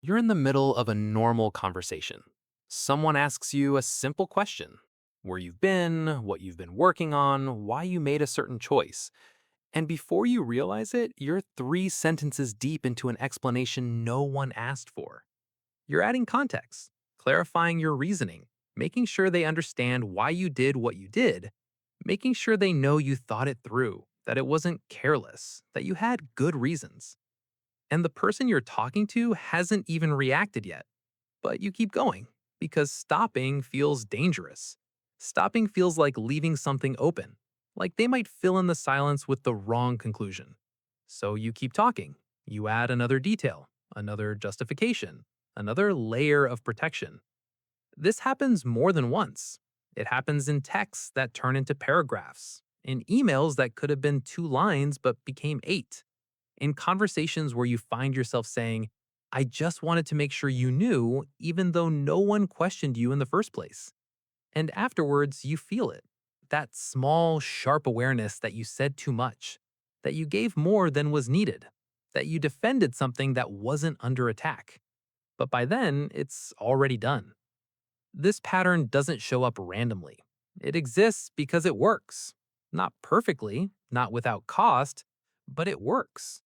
You're in the middle of a normal conversation. Someone asks you a simple question: where you've been, what you've been working on, why you made a certain choice. And before you realize it, you're 3 sentences deep into an explanation no one asked for. You're adding context, clarifying your reasoning, making sure they understand why you did what you did, making sure they know you thought it through, that it wasn't careless, that you had good reasons. And the person you're talking to hasn't even reacted yet. But you keep going because stopping feels dangerous. Stopping feels like leaving something open, like they might fill in the silence with the wrong conclusion. So you keep talking. You add another detail, another justification, another layer of protection. This happens more than once. It happens in texts that turn into paragraphs, in emails that could have been 2 lines but became 8, in conversations where you find yourself saying, I just wanted to make sure you knew, even though no one questioned you in the first place. And afterwards, you feel it. That small, sharp awareness that you said too much, that you gave more than was needed, that you defended something that wasn't under attack. But by then, it's already done. This pattern doesn't show up randomly. It exists because it works. Not perfectly, not without cost, but it works.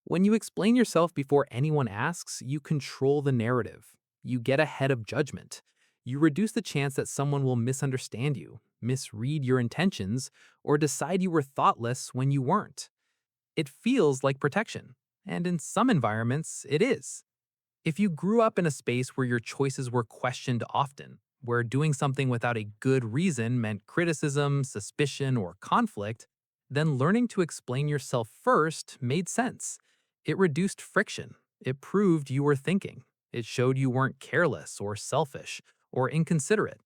When you explain yourself before anyone asks, you control the narrative. You get ahead of judgment. You reduce the chance that someone will misunderstand you, misread your intentions, or decide you were thoughtless when you weren't. It feels like protection, and in some environments, it is. If you grew up in a space where your choices were questioned often, where doing something without a good reason meant criticism, suspicion, or conflict, then learning to explain yourself first made sense. It reduced friction. It proved you were thinking. It showed you weren't careless or selfish or inconsiderate.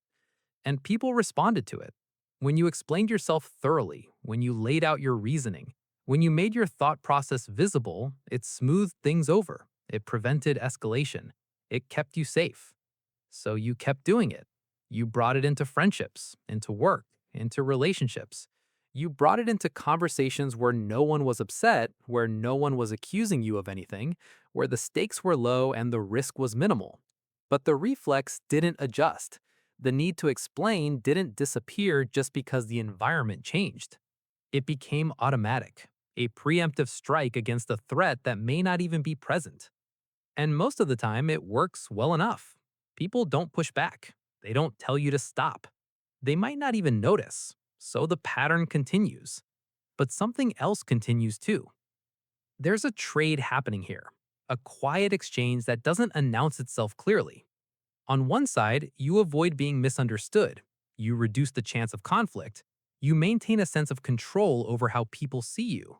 And people responded to it. When you explained yourself thoroughly, when you laid out your reasoning, when you made your thought process visible, it smoothed things over. It prevented escalation. It kept you safe. So you kept doing it. You brought it into friendships, into work, into relationships. You brought it into conversations where no one was upset, where no one was accusing you of anything, where the stakes were low and the risk was minimal. But the reflex didn't adjust. The need to explain didn't disappear just because the environment changed. It became automatic, a preemptive strike against a threat that may not even be present. And most of the time, it works well enough. People don't push back. They don't tell you to stop. They might not even notice. So the pattern continues. But something else continues too. There's a trade happening here, a quiet exchange that doesn't announce itself clearly. On one side, you avoid being misunderstood. You reduce the chance of conflict. You maintain a sense of control over how people see you.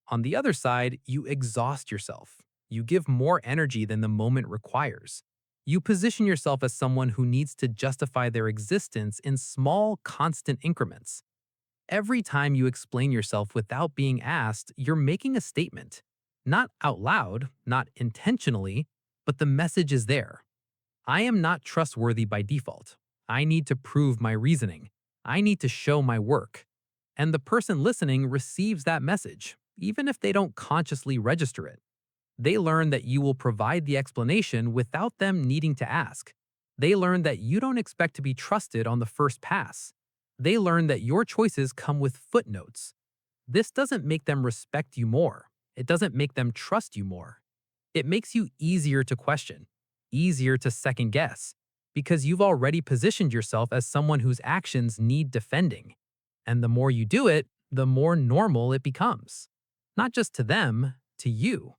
On the other side, you exhaust yourself. You give more energy than the moment requires. You position yourself as someone who needs to justify their existence in small, constant increments. Every time you explain yourself without being asked, you're making a statement. Not out loud, not intentionally, but the message is there. I am not trustworthy by default. I need to prove my reasoning. I need to show my work. And the person listening receives that message, even if they don't consciously register it. They learn that you will provide the explanation without them needing to ask. They learn that you don't expect to be trusted on the first pass. They learn that your choices come with footnotes. This doesn't make them respect you more. It doesn't make them trust you more. It makes you easier to question, easier to second guess, because you've already positioned yourself as someone whose actions need defending. And the more you do it, the more normal it becomes. Not just to them, to you.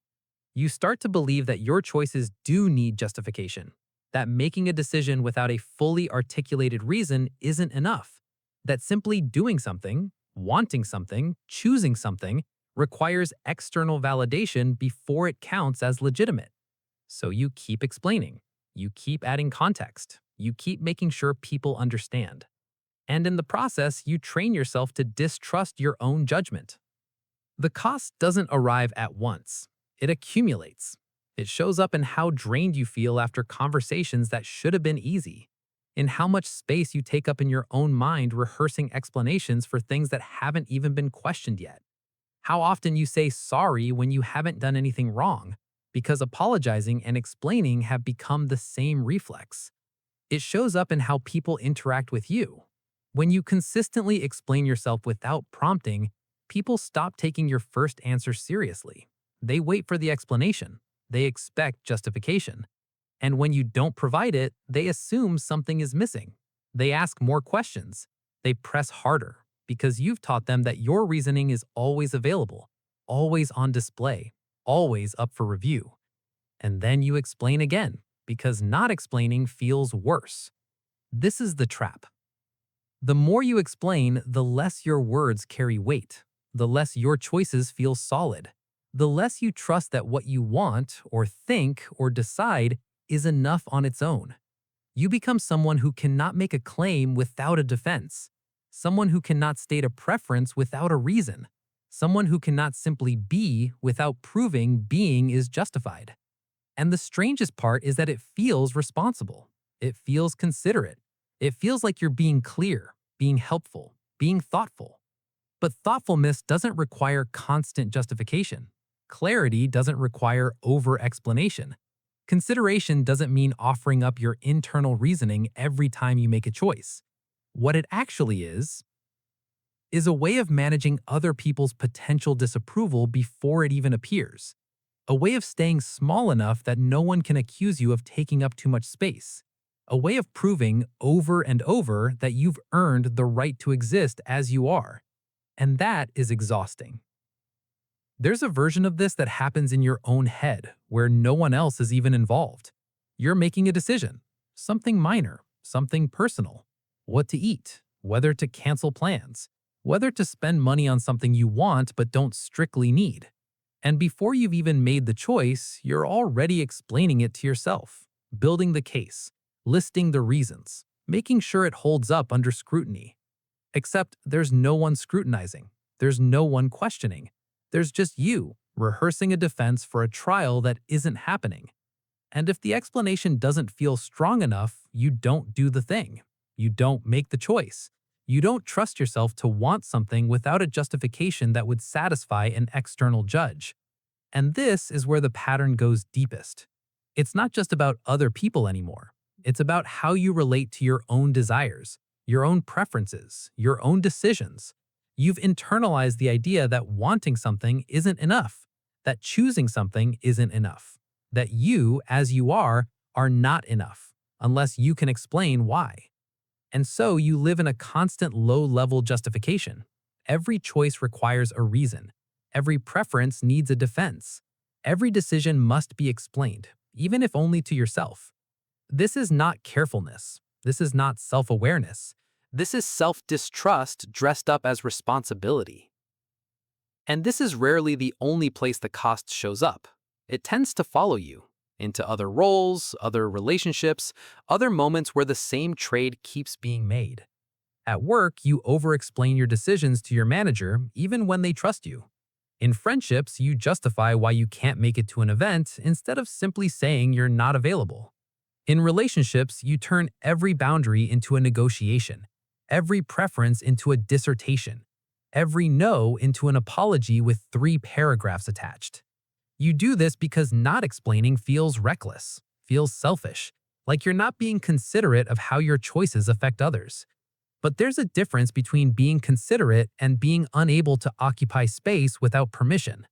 You start to believe that your choices do need justification, that making a decision without a fully articulated reason isn't enough, that simply doing something, wanting something, choosing something requires external validation before it counts as legitimate. So you keep explaining, you keep adding context, you keep making sure people understand. And in the process, you train yourself to distrust your own judgment. The cost doesn't arrive at once. It accumulates. It shows up in how drained you feel after conversations that should have been easy, in how much space you take up in your own mind rehearsing explanations for things that haven't even been questioned yet, how often you say sorry when you haven't done anything wrong, because apologizing and explaining have become the same reflex. It shows up in how people interact with you. When you consistently explain yourself without prompting, people stop taking your first answer seriously. They wait for the explanation. They expect justification. And when you don't provide it, they assume something is missing. They ask more questions. They press harder because you've taught them that your reasoning is always available, always on display, always up for review. And then you explain again because not explaining feels worse. This is the trap. The more you explain, the less your words carry weight, the less your choices feel solid, the less you trust that what you want or think or decide is enough on its own. You become someone who cannot make a claim without a defense, someone who cannot state a preference without a reason, someone who cannot simply be without proving being is justified. And the strangest part is that it feels responsible. It feels considerate. It feels like you're being clear, being helpful, being thoughtful. But thoughtfulness doesn't require constant justification. Clarity doesn't require over-explanation. Consideration doesn't mean offering up your internal reasoning every time you make a choice. What it actually is a way of managing other people's potential disapproval before it even appears. A way of staying small enough that no one can accuse you of taking up too much space. A way of proving over and over that you've earned the right to exist as you are. And that is exhausting. There's a version of this that happens in your own head, where no one else is even involved. You're making a decision, something minor, something personal. What to eat, whether to cancel plans, whether to spend money on something you want but don't strictly need. And before you've even made the choice, you're already explaining it to yourself, building the case, listing the reasons, making sure it holds up under scrutiny. Except there's no one scrutinizing. There's no one questioning. There's just you, rehearsing a defense for a trial that isn't happening. And if the explanation doesn't feel strong enough, you don't do the thing. You don't make the choice. You don't trust yourself to want something without a justification that would satisfy an external judge. And this is where the pattern goes deepest. It's not just about other people anymore. It's about how you relate to your own desires, your own preferences, your own decisions. You've internalized the idea that wanting something isn't enough, that choosing something isn't enough, that you, as you are not enough, unless you can explain why. And so you live in a constant low-level justification. Every choice requires a reason. Every preference needs a defense. Every decision must be explained, even if only to yourself. This is not carefulness. This is not self-awareness. This is self-distrust dressed up as responsibility. And this is rarely the only place the cost shows up. It tends to follow you into other roles, other relationships, other moments where the same trade keeps being made. At work, you over-explain your decisions to your manager even when they trust you. In friendships, you justify why you can't make it to an event instead of simply saying you're not available. In relationships, you turn every boundary into a negotiation, every preference into a dissertation, every no into an apology with 3 paragraphs attached. You do this because not explaining feels reckless, feels selfish, like you're not being considerate of how your choices affect others. But there's a difference between being considerate and being unable to occupy space without permission.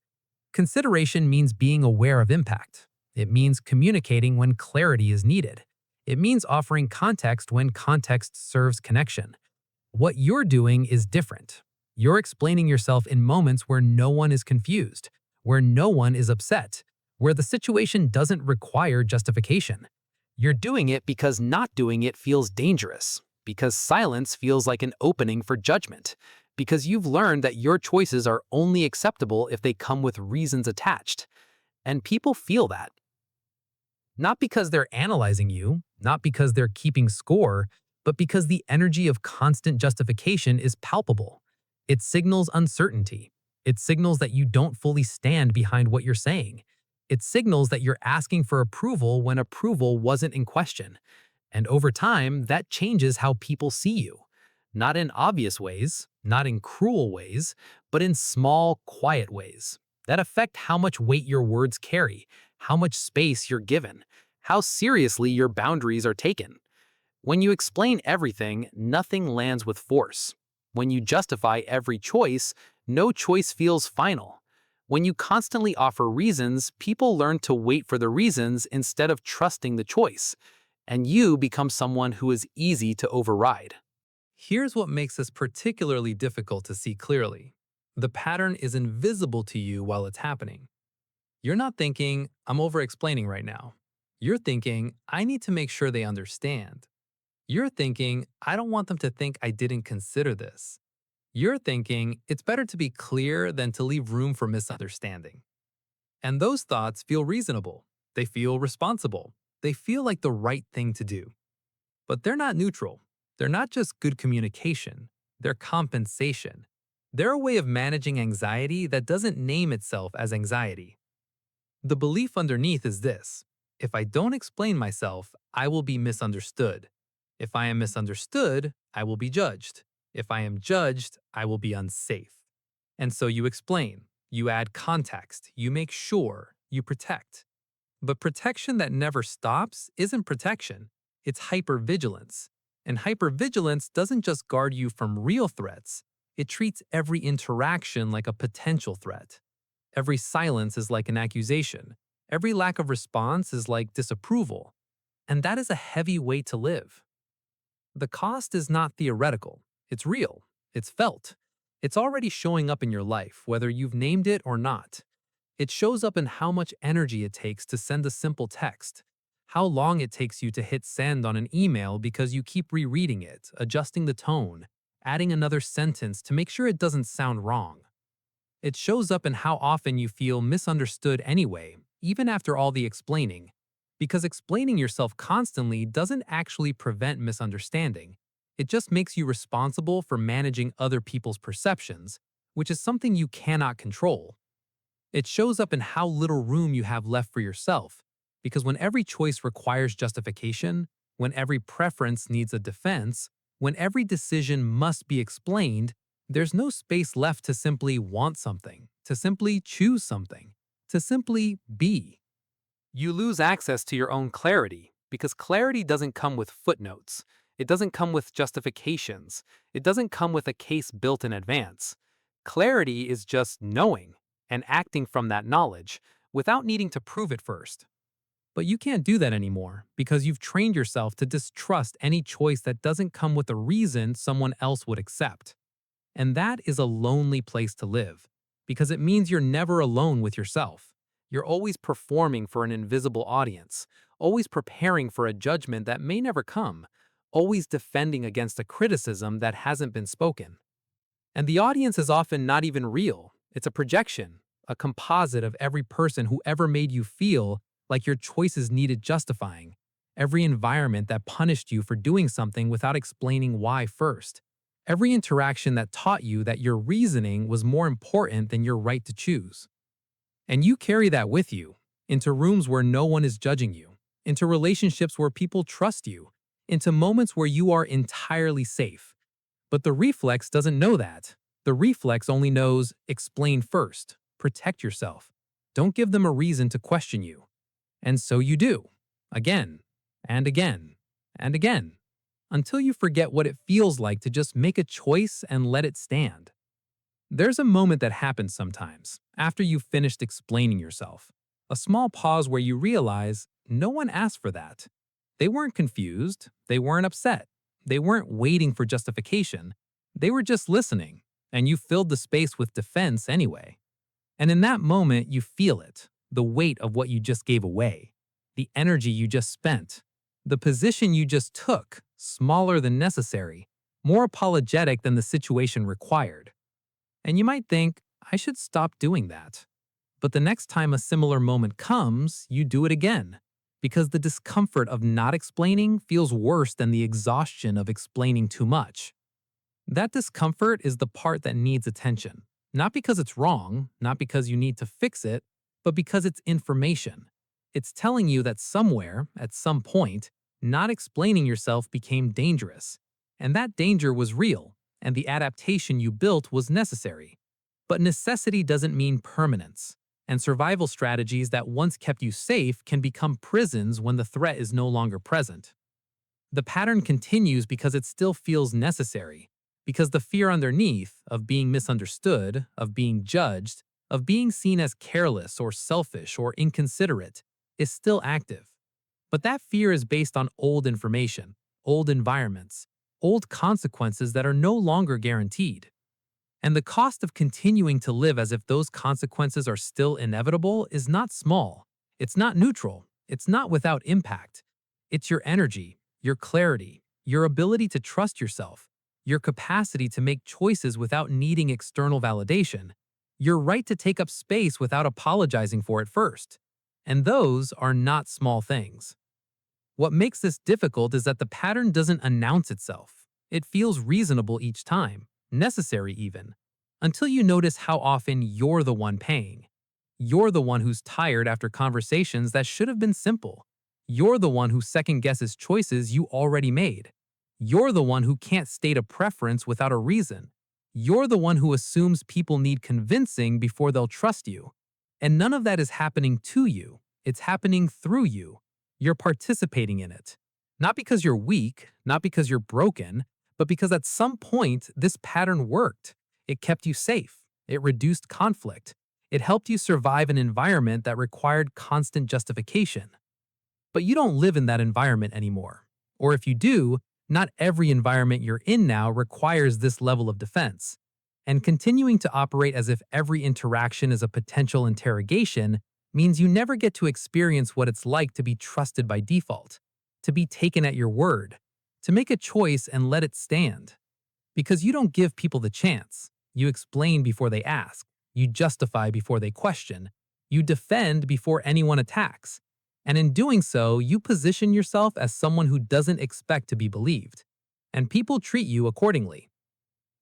Consideration means being aware of impact. It means communicating when clarity is needed. It means offering context when context serves connection. What you're doing is different. You're explaining yourself in moments where no one is confused, where no one is upset, where the situation doesn't require justification. You're doing it because not doing it feels dangerous, because silence feels like an opening for judgment, because you've learned that your choices are only acceptable if they come with reasons attached. And people feel that. Not because they're analyzing you, not because they're keeping score, but because the energy of constant justification is palpable. It signals uncertainty. It signals that you don't fully stand behind what you're saying. It signals that you're asking for approval when approval wasn't in question. And over time, that changes how people see you. Not in obvious ways, not in cruel ways, but in small, quiet ways. that affect how much weight your words carry, how much space you're given, how seriously your boundaries are taken. When you explain everything, nothing lands with force. When you justify every choice, no choice feels final. When you constantly offer reasons, people learn to wait for the reasons instead of trusting the choice, and you become someone who is easy to override. Here's what makes this particularly difficult to see clearly. The pattern is invisible to you while it's happening. You're not thinking, I'm over explaining right now. You're thinking, I need to make sure they understand. You're thinking, I don't want them to think I didn't consider this. You're thinking, it's better to be clear than to leave room for misunderstanding. And those thoughts feel reasonable. They feel responsible. They feel like the right thing to do. But they're not neutral. They're not just good communication. They're compensation. They're a way of managing anxiety that doesn't name itself as anxiety. The belief underneath is this: if I don't explain myself, I will be misunderstood. If I am misunderstood, I will be judged. If I am judged, I will be unsafe. And so you explain, you add context, you make sure, you protect. But protection that never stops isn't protection, it's hypervigilance. And hypervigilance doesn't just guard you from real threats, it treats every interaction like a potential threat. Every silence is like an accusation. Every lack of response is like disapproval. And that is a heavy way to live. The cost is not theoretical. It's real. It's felt. It's already showing up in your life, whether you've named it or not. It shows up in how much energy it takes to send a simple text, how long it takes you to hit send on an email because you keep rereading it, adjusting the tone, adding another sentence to make sure it doesn't sound wrong. It shows up in how often you feel misunderstood anyway, even after all the explaining. Because explaining yourself constantly doesn't actually prevent misunderstanding. It just makes you responsible for managing other people's perceptions, which is something you cannot control. It shows up in how little room you have left for yourself. Because when every choice requires justification, when every preference needs a defense, when every decision must be explained, there's no space left to simply want something, to simply choose something, to simply be. You lose access to your own clarity because clarity doesn't come with footnotes. It doesn't come with justifications. It doesn't come with a case built in advance. Clarity is just knowing and acting from that knowledge without needing to prove it first. But you can't do that anymore because you've trained yourself to distrust any choice that doesn't come with a reason someone else would accept. And that is a lonely place to live because it means you're never alone with yourself. You're always performing for an invisible audience, always preparing for a judgment that may never come, always defending against a criticism that hasn't been spoken. And the audience is often not even real. It's a projection, a composite of every person who ever made you feel like your choices needed justifying, every environment that punished you for doing something without explaining why first, every interaction that taught you that your reasoning was more important than your right to choose. And you carry that with you into rooms where no one is judging you, into relationships where people trust you, into moments where you are entirely safe. But the reflex doesn't know that. The reflex only knows explain first, protect yourself. Don't give them a reason to question you. And so you do, again, and again, and again, until you forget what it feels like to just make a choice and let it stand. There's a moment that happens sometimes, after you've finished explaining yourself. A small pause where you realize no one asked for that. They weren't confused, they weren't upset, they weren't waiting for justification, they were just listening, and you filled the space with defense anyway. And in that moment, you feel it, the weight of what you just gave away, the energy you just spent, the position you just took, smaller than necessary, more apologetic than the situation required. And you might think, I should stop doing that. But the next time a similar moment comes, you do it again. Because the discomfort of not explaining feels worse than the exhaustion of explaining too much. That discomfort is the part that needs attention. Not because it's wrong, not because you need to fix it, but because it's information. It's telling you that somewhere, at some point, not explaining yourself became dangerous. And that danger was real, and the adaptation you built was necessary. But necessity doesn't mean permanence. and survival strategies that once kept you safe can become prisons when the threat is no longer present. The pattern continues because it still feels necessary, because the fear underneath of being misunderstood, of being judged, of being seen as careless or selfish or inconsiderate is still active. But that fear is based on old information, old environments, old consequences that are no longer guaranteed. And the cost of continuing to live as if those consequences are still inevitable is not small. It's not neutral. It's not without impact. It's your energy, your clarity, your ability to trust yourself, your capacity to make choices without needing external validation, your right to take up space without apologizing for it first. And those are not small things. What makes this difficult is that the pattern doesn't announce itself. It feels reasonable each time, necessary even, until you notice how often you're the one paying. You're the one who's tired after conversations that should have been simple. You're the one who second guesses choices you already made. You're the one who can't state a preference without a reason. You're the one who assumes people need convincing before they'll trust you. And none of that is happening to you, it's happening through you. You're participating in it. Not because you're weak, not because you're broken, but because at some point this pattern worked. It kept you safe. It reduced conflict. It helped you survive an environment that required constant justification. But you don't live in that environment anymore. Or if you do, not every environment you're in now requires this level of defense. And continuing to operate as if every interaction is a potential interrogation means you never get to experience what it's like to be trusted by default, to be taken at your word, to make a choice and let it stand. Because you don't give people the chance. You explain before they ask. You justify before they question. You defend before anyone attacks. And in doing so, you position yourself as someone who doesn't expect to be believed. And people treat you accordingly.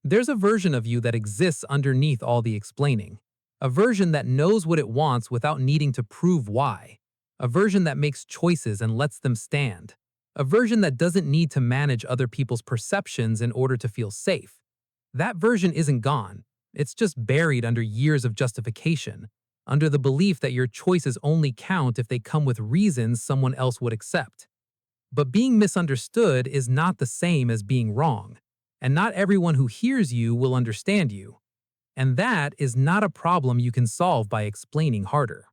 There's a version of you that exists underneath all the explaining. A version that knows what it wants without needing to prove why. A version that makes choices and lets them stand. A version that doesn't need to manage other people's perceptions in order to feel safe. That version isn't gone. It's just buried under years of justification, under the belief that your choices only count if they come with reasons someone else would accept. But being misunderstood is not the same as being wrong, and not everyone who hears you will understand you. And that is not a problem you can solve by explaining harder.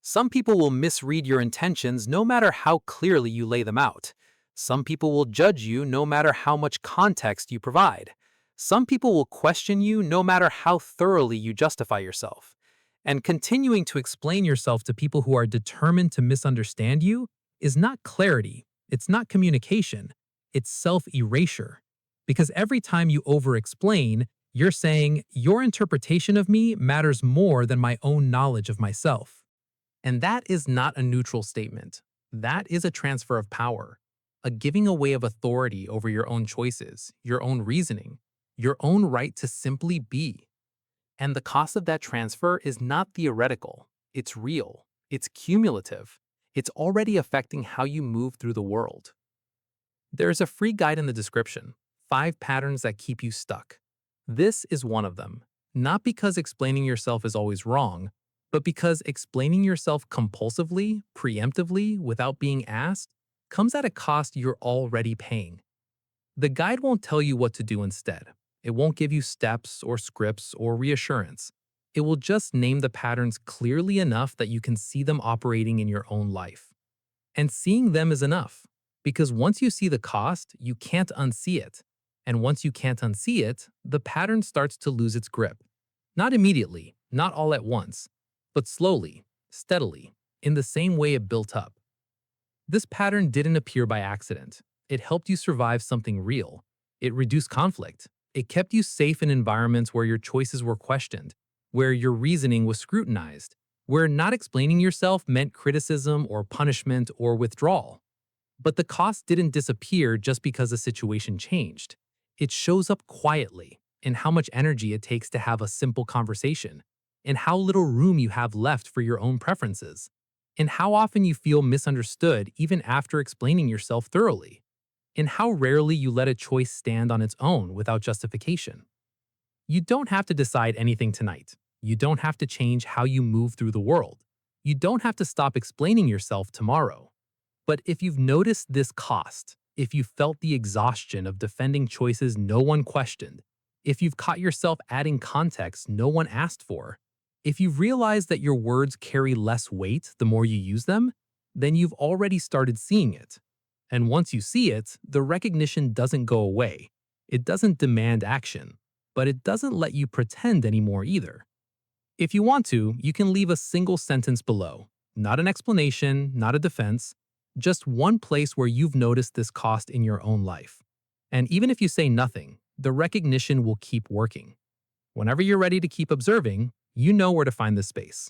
Some people will misread your intentions no matter how clearly you lay them out. Some people will judge you no matter how much context you provide. Some people will question you no matter how thoroughly you justify yourself. And continuing to explain yourself to people who are determined to misunderstand you is not clarity, it's not communication, it's self-erasure. Because every time you over-explain, you're saying, your interpretation of me matters more than my own knowledge of myself. And that is not a neutral statement. That is a transfer of power, a giving away of authority over your own choices, your own reasoning, your own right to simply be. And the cost of that transfer is not theoretical, it's real, it's cumulative, it's already affecting how you move through the world. There's a free guide in the description, 5 patterns that keep you stuck. This is one of them, not because explaining yourself is always wrong, but because explaining yourself compulsively, preemptively, without being asked, comes at a cost you're already paying. The guide won't tell you what to do instead. It won't give you steps or scripts or reassurance. It will just name the patterns clearly enough that you can see them operating in your own life. And seeing them is enough, because once you see the cost, you can't unsee it. And once you can't unsee it, the pattern starts to lose its grip. Not immediately, not all at once, but slowly, steadily, in the same way it built up. This pattern didn't appear by accident. It helped you survive something real. It reduced conflict. It kept you safe in environments where your choices were questioned, where your reasoning was scrutinized, where not explaining yourself meant criticism or punishment or withdrawal. But the cost didn't disappear just because the situation changed. It shows up quietly in how much energy it takes to have a simple conversation, in how little room you have left for your own preferences, in how often you feel misunderstood even after explaining yourself thoroughly, in how rarely you let a choice stand on its own without justification. You don't have to decide anything tonight. You don't have to change how you move through the world. You don't have to stop explaining yourself tomorrow. But if you've noticed this cost, if you felt the exhaustion of defending choices no one questioned, if you've caught yourself adding context no one asked for, if you've realized that your words carry less weight the more you use them, then you've already started seeing it. And once you see it, the recognition doesn't go away. It doesn't demand action, but it doesn't let you pretend anymore either. If you want to, you can leave a single sentence below. Not an explanation, not a defense, just one place where you've noticed this cost in your own life. And even if you say nothing, the recognition will keep working. Whenever you're ready to keep observing, you know where to find this space.